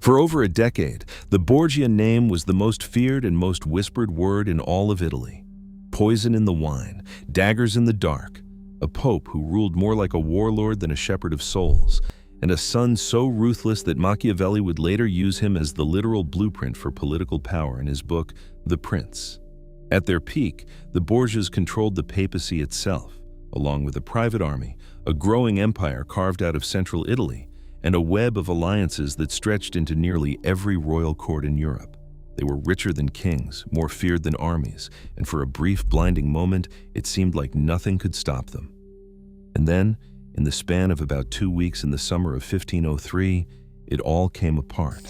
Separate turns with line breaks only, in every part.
For over a decade, the Borgia name was the most feared and most whispered word in all of Italy. Poison in the wine, daggers in the dark, a pope who ruled more like a warlord than a shepherd of souls, and a son so ruthless that Machiavelli would later use him as the literal blueprint for political power in his book, The Prince. At their peak, the Borgias controlled the papacy itself, along with a private army, a growing empire carved out of central Italy, and a web of alliances that stretched into nearly every royal court in Europe. They were richer than kings, more feared than armies, and for a brief, blinding moment, it seemed like nothing could stop them. And then, in the span of about 2 weeks in the summer of 1503, it all came apart.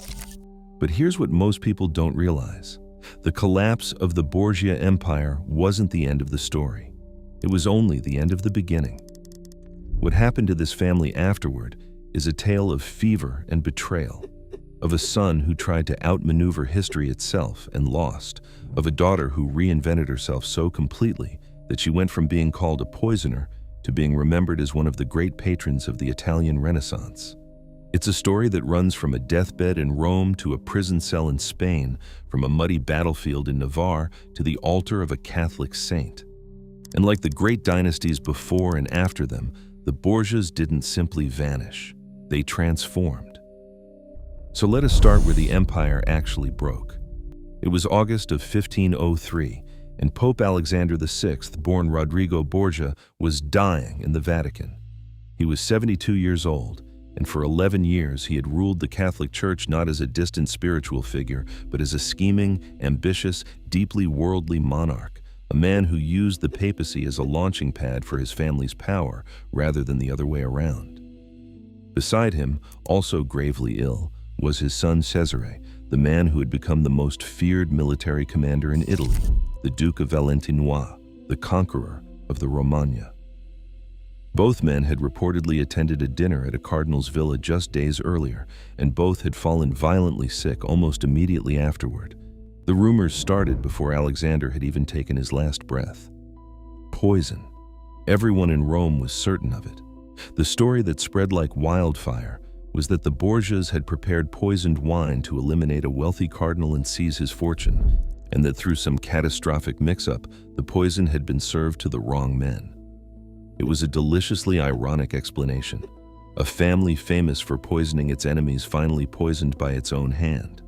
But here's what most people don't realize. The collapse of the Borgia Empire wasn't the end of the story. It was only the end of the beginning. What happened to this family afterward is a tale of fever and betrayal, of a son who tried to outmaneuver history itself and lost, of a daughter who reinvented herself so completely that she went from being called a poisoner to being remembered as one of the great patrons of the Italian Renaissance. It's a story that runs from a deathbed in Rome to a prison cell in Spain, from a muddy battlefield in Navarre to the altar of a Catholic saint. And like the great dynasties before and after them, the Borgias didn't simply vanish. They transformed. So let us start where the empire actually broke. It was August of 1503, and Pope Alexander VI, born Rodrigo Borgia, was dying in the Vatican. He was 72 years old, and for 11 years he had ruled the Catholic Church not as a distant spiritual figure, but as a scheming, ambitious, deeply worldly monarch, a man who used the papacy as a launching pad for his family's power rather than the other way around. Beside him, also gravely ill, was his son Cesare, the man who had become the most feared military commander in Italy, the Duke of Valentinois, the conqueror of the Romagna. Both men had reportedly attended a dinner at a cardinal's villa just days earlier, and both had fallen violently sick almost immediately afterward. The rumors started before Alexander had even taken his last breath. Poison. Everyone in Rome was certain of it. The story that spread like wildfire was that the Borgias had prepared poisoned wine to eliminate a wealthy cardinal and seize his fortune, and that through some catastrophic mix-up, the poison had been served to the wrong men. It was a deliciously ironic explanation. A family famous for poisoning its enemies finally poisoned by its own hand.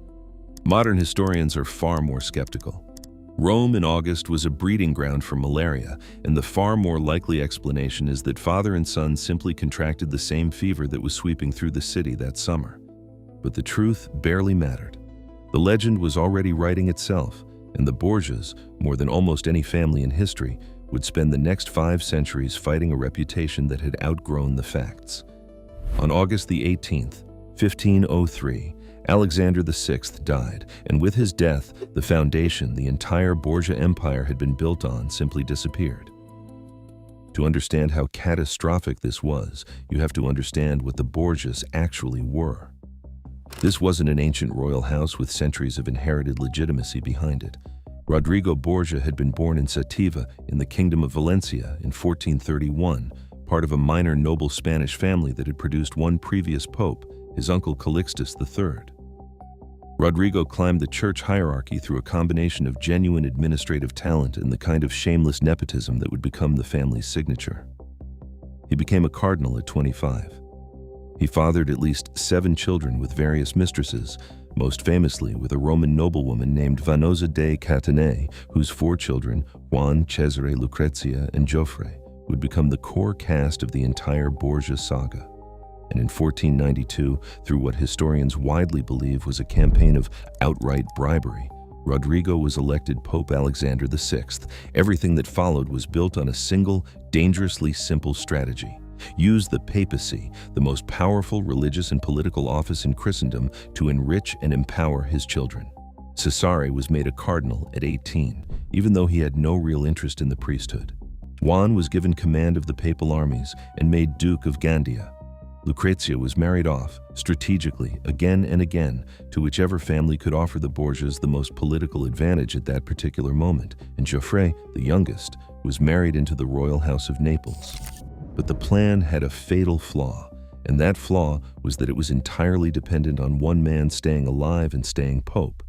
Modern historians are far more skeptical. Rome in August was a breeding ground for malaria, and the far more likely explanation is that father and son simply contracted the same fever that was sweeping through the city that summer. But the truth barely mattered. The legend was already writing itself, and the Borgias, more than almost any family in history, would spend the next 5 centuries fighting a reputation that had outgrown the facts. On August the 18th, 1503, Alexander VI died, and with his death, the foundation the entire Borgia Empire had been built on simply disappeared. To understand how catastrophic this was, you have to understand what the Borgias actually were. This wasn't an ancient royal house with centuries of inherited legitimacy behind it. Rodrigo Borgia had been born in Sativa in the Kingdom of Valencia in 1431, part of a minor noble Spanish family that had produced one previous pope, his uncle Calixtus III. Rodrigo climbed the church hierarchy through a combination of genuine administrative talent and the kind of shameless nepotism that would become the family's signature. He became a cardinal at 25. He fathered at least 7 children with various mistresses, most famously with a Roman noblewoman named Vanosa de Catanei, whose 4 children, Juan, Cesare, Lucrezia, and Joffre, would become the core cast of the entire Borgia saga. And in 1492, through what historians widely believe was a campaign of outright bribery, Rodrigo was elected Pope Alexander VI. Everything that followed was built on a single, dangerously simple strategy. Use the papacy, the most powerful religious and political office in Christendom, to enrich and empower his children. Cesare was made a cardinal at 18, even though he had no real interest in the priesthood. Juan was given command of the papal armies and made Duke of Gandia. Lucrezia was married off, strategically, again and again, to whichever family could offer the Borgias the most political advantage at that particular moment, and Joffre, the youngest, was married into the royal house of Naples. But the plan had a fatal flaw. and that flaw was that it was entirely dependent on one man staying alive and staying pope.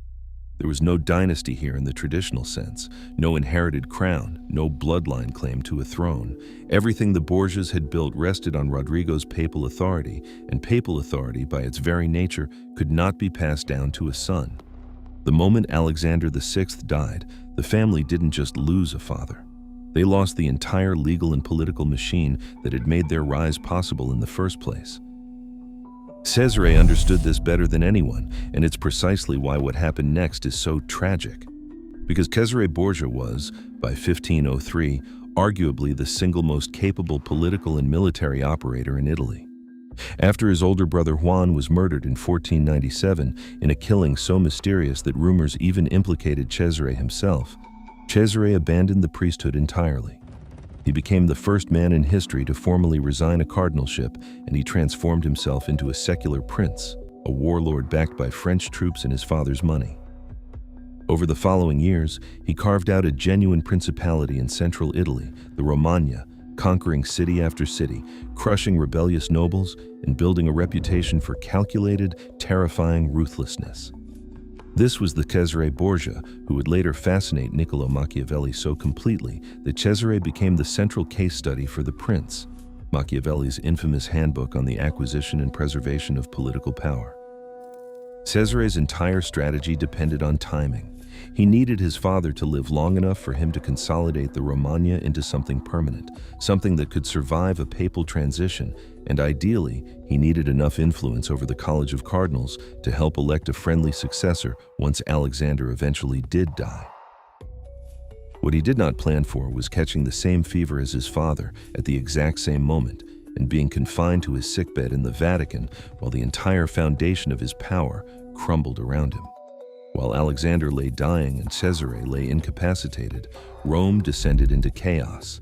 There was no dynasty here in the traditional sense, no inherited crown, no bloodline claim to a throne. Everything the Borgias had built rested on Rodrigo's papal authority, and papal authority, by its very nature, could not be passed down to a son. The moment Alexander VI died, the family didn't just lose a father. They lost the entire legal and political machine that had made their rise possible in the first place. Cesare understood this better than anyone, and it's precisely why what happened next is so tragic. Because Cesare Borgia was, by 1503, arguably the single most capable political and military operator in Italy. After his older brother Juan was murdered in 1497 in a killing so mysterious that rumors even implicated Cesare himself, Cesare abandoned the priesthood entirely. He became the first man in history to formally resign a cardinalship, and he transformed himself into a secular prince, a warlord backed by French troops and his father's money. Over the following years, he carved out a genuine principality in central Italy, the Romagna, conquering city after city, crushing rebellious nobles, and building a reputation for calculated, terrifying ruthlessness. This was the Cesare Borgia, who would later fascinate Niccolò Machiavelli so completely that Cesare became the central case study for The Prince, Machiavelli's infamous handbook on the acquisition and preservation of political power. Cesare's entire strategy depended on timing. He needed his father to live long enough for him to consolidate the Romagna into something permanent, something that could survive a papal transition, and ideally, he needed enough influence over the College of Cardinals to help elect a friendly successor once Alexander eventually did die. What he did not plan for was catching the same fever as his father at the exact same moment and being confined to his sickbed in the Vatican while the entire foundation of his power crumbled around him. While Alexander lay dying and Cesare lay incapacitated, Rome descended into chaos.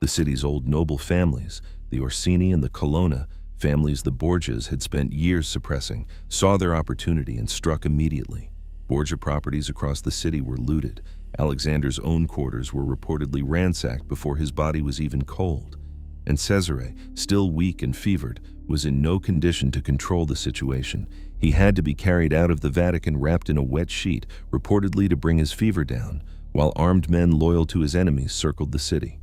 The city's old noble families, the Orsini and the Colonna, families the Borgias had spent years suppressing, saw their opportunity and struck immediately. Borgia properties across the city were looted. Alexander's own quarters were reportedly ransacked before his body was even cold. And Cesare, still weak and fevered, was in no condition to control the situation. He had to be carried out of the Vatican wrapped in a wet sheet, reportedly to bring his fever down, while armed men loyal to his enemies circled the city.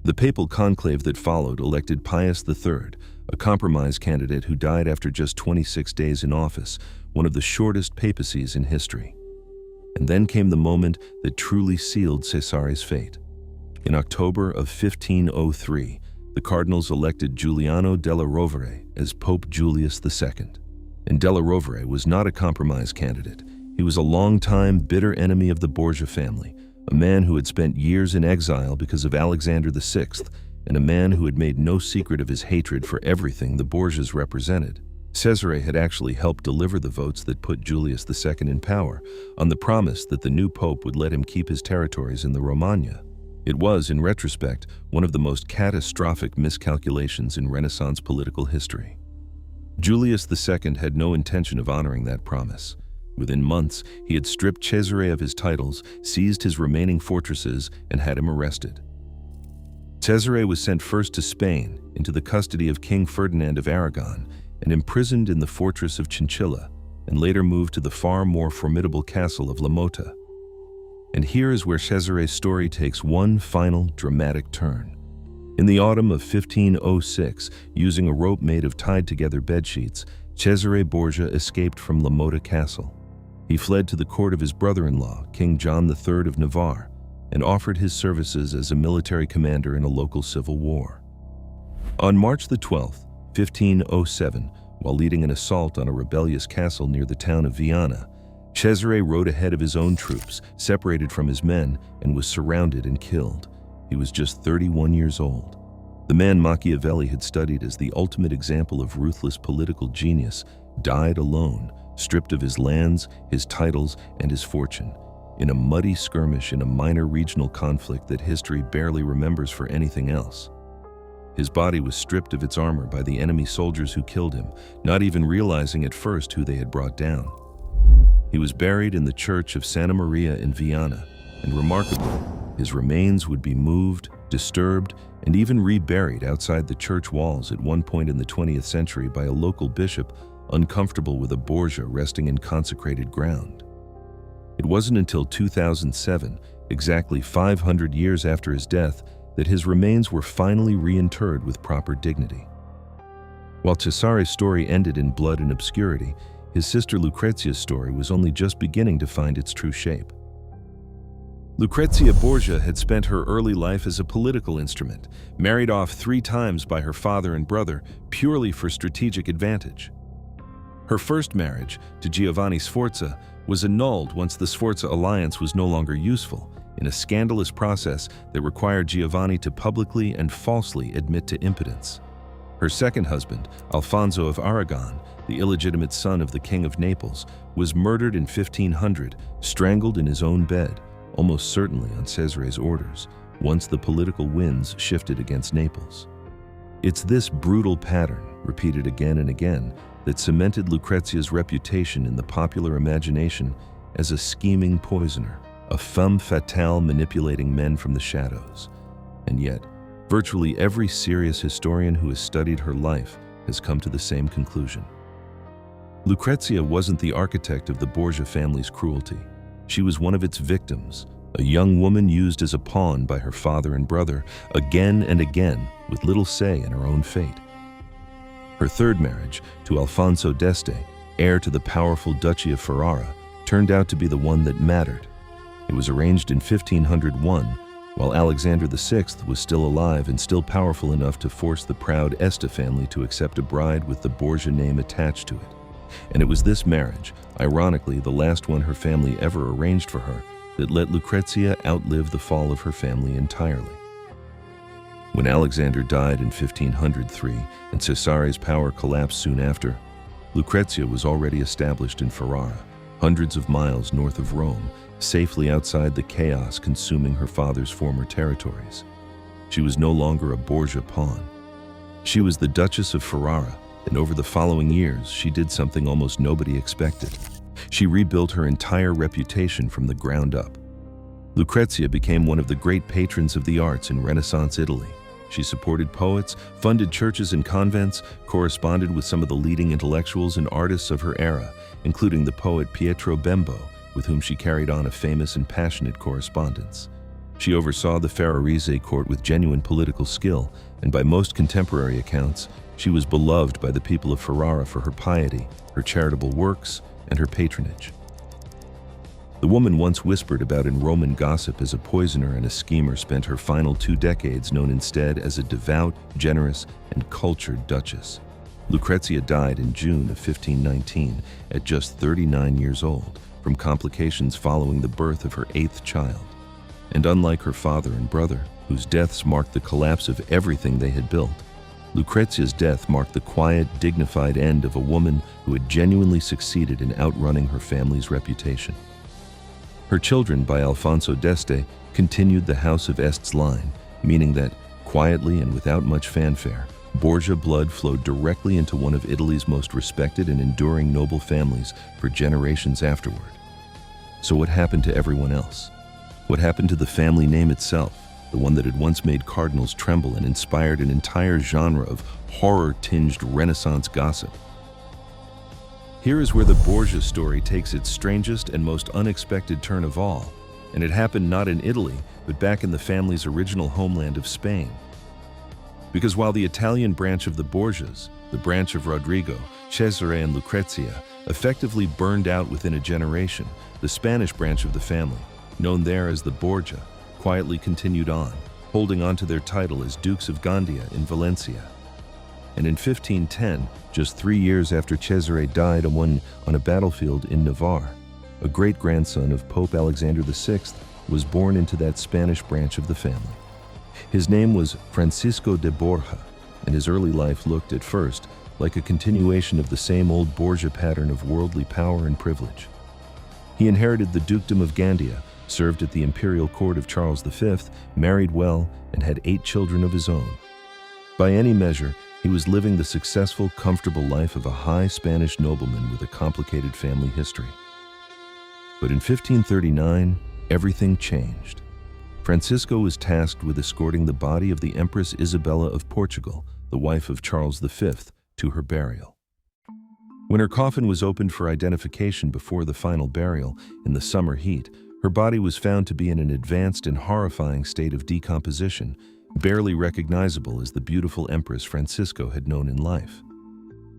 The papal conclave that followed elected Pius III, a compromise candidate who died after just 26 days in office, one of the shortest papacies in history. And then came the moment that truly sealed Cesare's fate. In October of 1503, the cardinals elected Giuliano della Rovere as Pope Julius II. And della Rovere was not a compromise candidate. He was a long-time, bitter enemy of the Borgia family, a man who had spent years in exile because of Alexander VI, and a man who had made no secret of his hatred for everything the Borgias represented. Cesare had actually helped deliver the votes that put Julius II in power, on the promise that the new pope would let him keep his territories in the Romagna. It was, in retrospect, one of the most catastrophic miscalculations in Renaissance political history. Julius II had no intention of honoring that promise. Within months, he had stripped Cesare of his titles, seized his remaining fortresses, and had him arrested. Cesare was sent first to Spain, into the custody of King Ferdinand of Aragon, and imprisoned in the fortress of Chinchilla, and later moved to the far more formidable castle of La Mota. And here is where Cesare's story takes one final dramatic turn. In the autumn of 1506, using a rope made of tied-together bedsheets, Cesare Borgia escaped from La Mota Castle. He fled to the court of his brother-in-law, King John III of Navarre, and offered his services as a military commander in a local civil war. On March 12, 1507, while leading an assault on a rebellious castle near the town of Viana, Cesare rode ahead of his own troops, separated from his men, and was surrounded and killed. He was just 31 years old. The man Machiavelli had studied as the ultimate example of ruthless political genius died alone, stripped of his lands, his titles, and his fortune, in a muddy skirmish in a minor regional conflict that history barely remembers for anything else. His body was stripped of its armor by the enemy soldiers who killed him, not even realizing at first who they had brought down. He was buried in the church of Santa Maria in Viana, and remarkably, His remains would be moved, disturbed, and even reburied outside the church walls at one point in the 20th century by a local bishop uncomfortable with a Borgia resting in consecrated ground. It wasn't until 2007, exactly 500 years after his death, that his remains were finally reinterred with proper dignity. While Cesare's story ended in blood and obscurity, his sister Lucrezia's story was only just beginning to find its true shape. Lucrezia Borgia had spent her early life as a political instrument, married off 3 times by her father and brother purely for strategic advantage. Her first marriage, to Giovanni Sforza, was annulled once the Sforza alliance was no longer useful, in a scandalous process that required Giovanni to publicly and falsely admit to impotence. Her second husband, Alfonso of Aragon, the illegitimate son of the King of Naples, was murdered in 1500, strangled in his own bed, almost certainly on Cesare's orders, once the political winds shifted against Naples. It's this brutal pattern, repeated again and again, that cemented Lucrezia's reputation in the popular imagination as a scheming poisoner, a femme fatale manipulating men from the shadows. And yet, virtually every serious historian who has studied her life has come to the same conclusion. Lucrezia wasn't the architect of the Borgia family's cruelty. She was one of its victims, a young woman used as a pawn by her father and brother again and again with little say in her own fate. Her third marriage, to Alfonso d'Este, heir to the powerful Duchy of Ferrara, turned out to be the one that mattered. It was arranged in 1501, while Alexander VI was still alive and still powerful enough to force the proud Este family to accept a bride with the Borgia name attached to it. And it was this marriage, ironically the last one her family ever arranged for her, that let Lucrezia outlive the fall of her family entirely. When Alexander died in 1503 and Cesare's power collapsed soon after, Lucrezia was already established in Ferrara, hundreds of miles north of Rome, safely outside the chaos consuming her father's former territories. She was no longer a Borgia pawn. She was the Duchess of Ferrara, and over the following years, she did something almost nobody expected. She rebuilt her entire reputation from the ground up. Lucrezia became one of the great patrons of the arts in Renaissance Italy. She supported poets, funded churches and convents, corresponded with some of the leading intellectuals and artists of her era, including the poet Pietro Bembo, with whom she carried on a famous and passionate correspondence. She oversaw the Ferrarese court with genuine political skill, and by most contemporary accounts, she was beloved by the people of Ferrara for her piety, her charitable works, and her patronage. The woman once whispered about in Roman gossip as a poisoner and a schemer spent her final 2 decades known instead as a devout, generous, and cultured duchess. Lucrezia died in June of 1519 at just 39 years old from complications following the birth of her 8th child. And unlike her father and brother, whose deaths marked the collapse of everything they had built, Lucrezia's death marked the quiet, dignified end of a woman who had genuinely succeeded in outrunning her family's reputation. Her children by Alfonso d'Este continued the House of Este's line, meaning that, quietly and without much fanfare, Borgia blood flowed directly into one of Italy's most respected and enduring noble families for generations afterward. So what happened to everyone else? What happened to the family name itself, the one that had once made cardinals tremble and inspired an entire genre of horror-tinged Renaissance gossip? Here is where the Borgia story takes its strangest and most unexpected turn of all, and it happened not in Italy, but back in the family's original homeland of Spain. Because while the Italian branch of the Borgias, the branch of Rodrigo, Cesare, and Lucrezia, effectively burned out within a generation, the Spanish branch of the family, known there as the Borgia, quietly continued on, holding on to their title as Dukes of Gandia in Valencia. And in 1510, just 3 years after Cesare died on a battlefield in Navarre, a great-grandson of Pope Alexander VI was born into that Spanish branch of the family. His name was Francisco de Borja, and his early life looked, at first, like a continuation of the same old Borgia pattern of worldly power and privilege. He inherited the Dukedom of Gandia, served at the imperial court of Charles V, married well, and had 8 children of his own. By any measure, he was living the successful, comfortable life of a high Spanish nobleman with a complicated family history. But in 1539, everything changed. Francisco was tasked with escorting the body of the Empress Isabella of Portugal, the wife of Charles V, to her burial. When her coffin was opened for identification before the final burial in the summer heat, her body was found to be in an advanced and horrifying state of decomposition, barely recognizable as the beautiful Empress Francisco had known in life.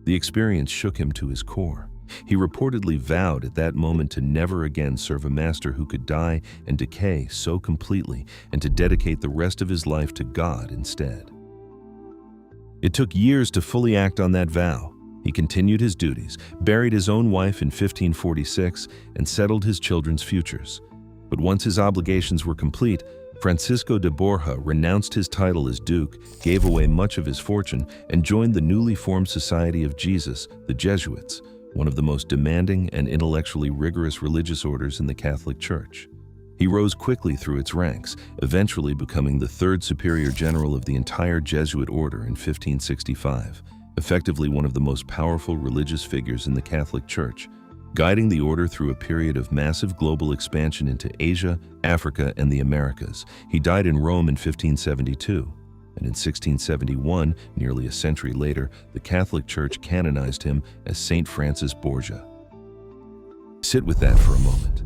The experience shook him to his core. He reportedly vowed at that moment to never again serve a master who could die and decay so completely, and to dedicate the rest of his life to God instead. It took years to fully act on that vow. He continued his duties, buried his own wife in 1546, and settled his children's futures. But once his obligations were complete, Francisco de Borja renounced his title as Duke, gave away much of his fortune, and joined the newly formed Society of Jesus, the Jesuits, one of the most demanding and intellectually rigorous religious orders in the Catholic Church. He rose quickly through its ranks, eventually becoming the third superior general of the entire Jesuit order in 1565, effectively one of the most powerful religious figures in the Catholic Church, guiding the order through a period of massive global expansion into Asia, Africa, and the Americas. He died in Rome in 1572. And in 1671, nearly a century later, the Catholic Church canonized him as Saint Francis Borgia. Sit with that for a moment.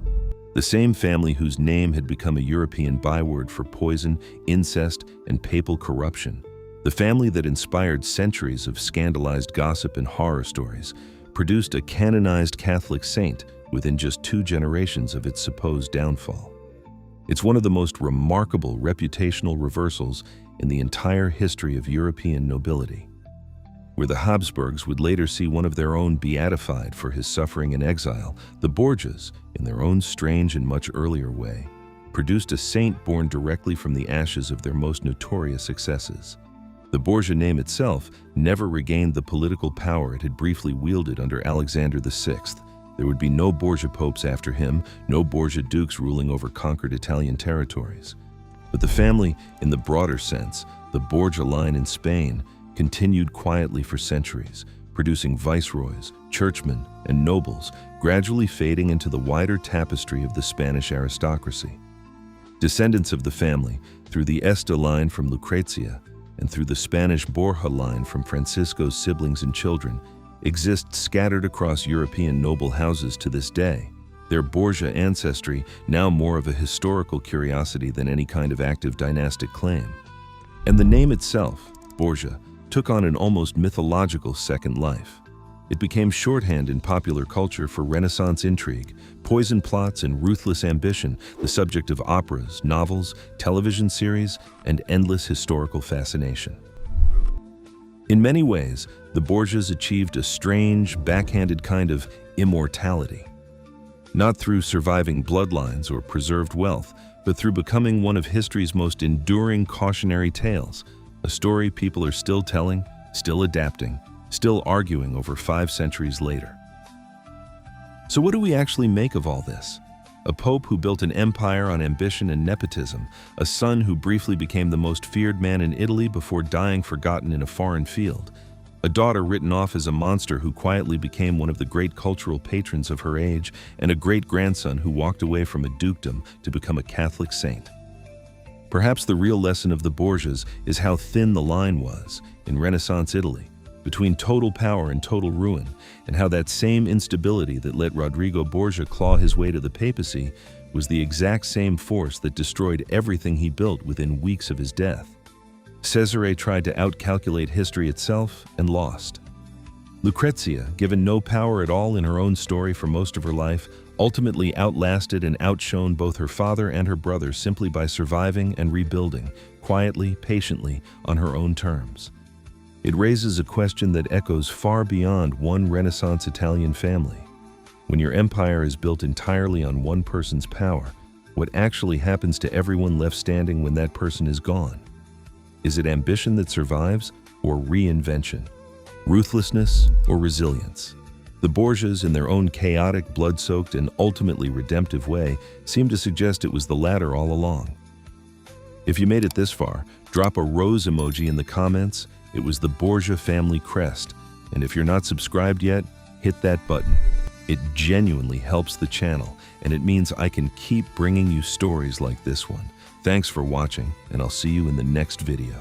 The same family whose name had become a European byword for poison, incest, and papal corruption, the family that inspired centuries of scandalized gossip and horror stories, produced a canonized Catholic saint within just 2 generations of its supposed downfall. It's one of the most remarkable reputational reversals in the entire history of European nobility, where the Habsburgs would later see one of their own beatified for his suffering and exile. The Borgias, in their own strange and much earlier way, produced a saint born directly from the ashes of their most notorious successes. The Borgia name itself never regained the political power it had briefly wielded under Alexander VI. There would be no Borgia popes after him, no Borgia dukes ruling over conquered Italian territories. But the family, in the broader sense, the Borgia line in Spain, continued quietly for centuries, producing viceroys, churchmen, and nobles, gradually fading into the wider tapestry of the Spanish aristocracy. Descendants of the family, through the Este line from Lucrezia, and through the Spanish Borja line from Francisco's siblings and children, exist scattered across European noble houses to this day, their Borgia ancestry now more of a historical curiosity than any kind of active dynastic claim. And the name itself, Borgia, took on an almost mythological second life. It became shorthand in popular culture for Renaissance intrigue, poison plots, and ruthless ambition, the subject of operas, novels, television series, and endless historical fascination. In many ways, the Borgias achieved a strange, backhanded kind of immortality. Not through surviving bloodlines or preserved wealth, but through becoming one of history's most enduring cautionary tales, a story people are still telling, still adapting, still arguing over 5 centuries later. So what do we actually make of all this? A pope who built an empire on ambition and nepotism, a son who briefly became the most feared man in Italy before dying forgotten in a foreign field, a daughter written off as a monster who quietly became one of the great cultural patrons of her age, and a great-grandson who walked away from a dukedom to become a Catholic saint. Perhaps the real lesson of the Borgias is how thin the line was, in Renaissance Italy, between total power and total ruin, and how that same instability that let Rodrigo Borgia claw his way to the papacy was the exact same force that destroyed everything he built within weeks of his death. Cesare tried to outcalculate history itself and lost. Lucrezia, given no power at all in her own story for most of her life, ultimately outlasted and outshone both her father and her brother simply by surviving and rebuilding, quietly, patiently, on her own terms. It raises a question that echoes far beyond one Renaissance Italian family. When your empire is built entirely on one person's power, what actually happens to everyone left standing when that person is gone? Is it ambition that survives, or reinvention? Ruthlessness or resilience? The Borgias, in their own chaotic, blood-soaked, and ultimately redemptive way, seem to suggest it was the latter all along. If you made it this far, drop a rose emoji in the comments. It was the Borgia family crest. And if you're not subscribed yet, hit that button. It genuinely helps the channel, and it means I can keep bringing you stories like this one. Thanks for watching, and I'll see you in the next video.